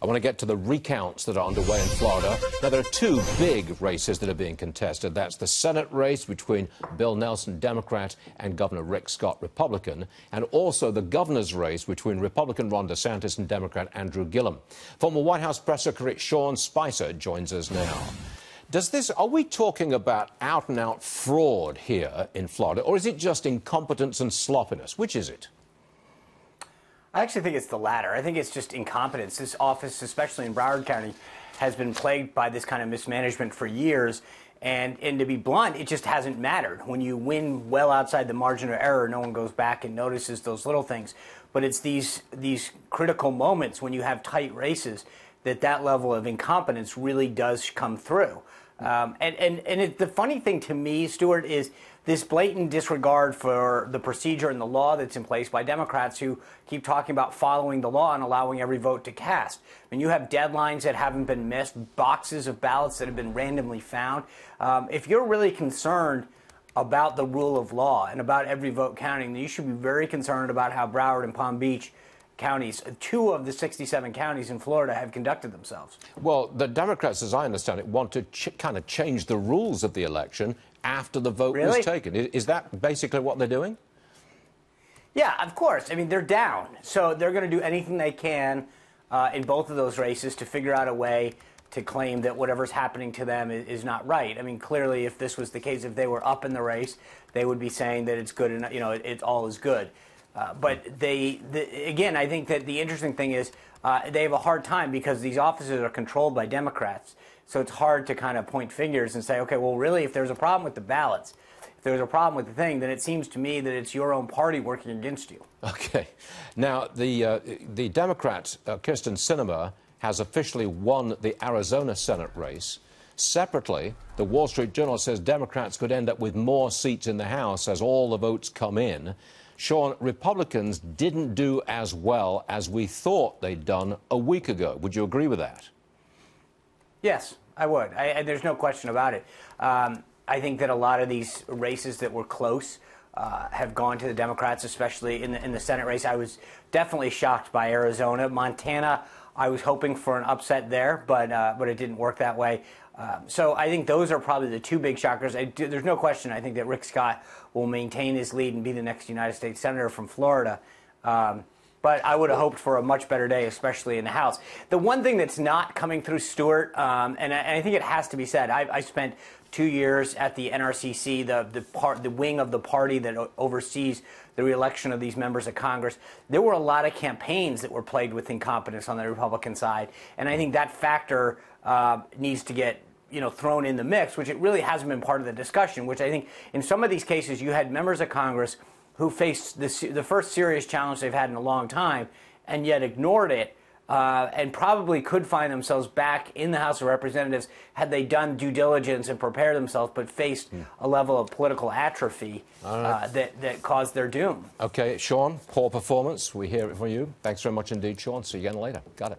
I want to get to the recounts that are underway in Florida. Now, there are two big races that are being contested. That's the Senate race between Bill Nelson, Democrat, and Governor Rick Scott, Republican, and also the governor's race between Republican Ron DeSantis and Democrat Andrew Gillum. Former White House press secretary Sean Spicer joins us now. Are we talking about out-and-out fraud here in Florida, or is it just incompetence and sloppiness? Which is it? I actually think it's the latter. I think it's just incompetence. This office, especially in Broward County, has been plagued by this kind of mismanagement for years. And to be blunt, it just hasn't mattered. When you win well outside the margin of error, no one goes back and notices those little things. But it's these critical moments when you have tight races that level of incompetence really does come through. The funny thing to me, Stuart, is this blatant disregard for the procedure and the law that's in place by Democrats who keep talking about following the law and allowing every vote to cast. I mean, you have deadlines that haven't been missed, boxes of ballots that have been randomly found. If you're really concerned about the rule of law and about every vote counting, then you should be very concerned about how Broward and Palm Beach counties, 2 of the 67 counties in Florida, have conducted themselves. Well, the Democrats, as I understand it, want to kind of change the rules of the election after the vote was taken. Is that basically what they're doing? Yeah, of course. I mean, they're down. So they're going to do anything they can in both of those races to figure out a way to claim that whatever's happening to them is not right. I mean, clearly, if this was the case, if they were up in the race, they would be saying that it's good enough, it all is good. But again, I think that the interesting thing is they have a hard time because these offices are controlled by Democrats. So it's hard to kind of point fingers and say, okay, well, really, if there's a problem with the ballots, if there's a problem with the thing, then it seems to me that it's your own party working against you. Okay. Now, the Democrat, Kirsten Sinema, has officially won the Arizona Senate race. Separately, the Wall Street Journal says Democrats could end up with more seats in the House as all the votes come in. Sean, Republicans didn't do as well as we thought they'd done a week ago. Would you agree with that? Yes, I would. There's no question about it. I think that a lot of these races that were close have gone to the Democrats, especially in the Senate race. I was definitely shocked by Arizona. Montana, I was hoping for an upset there, but it didn't work that way. So I think those are probably the 2 big shockers. There's no question, I think, that Rick Scott will maintain his lead and be the next United States Senator from Florida. But I would have hoped for a much better day, especially in the House. The one thing that's not coming through, Stuart, and I think it has to be said, I spent 2 years at the NRCC, the wing of the party that oversees the reelection of these members of Congress. There were a lot of campaigns that were plagued with incompetence on the Republican side, and I think that factor needs to get thrown in the mix, which it really hasn't been part of the discussion, which I think in some of these cases you had members of Congress who faced the first serious challenge they've had in a long time and yet ignored it and probably could find themselves back in the House of Representatives had they done due diligence and prepared themselves, but faced a level of political atrophy that caused their doom. Okay, Sean, poor performance. We hear it from you. Thanks very much indeed, Sean. See you again later. Got it.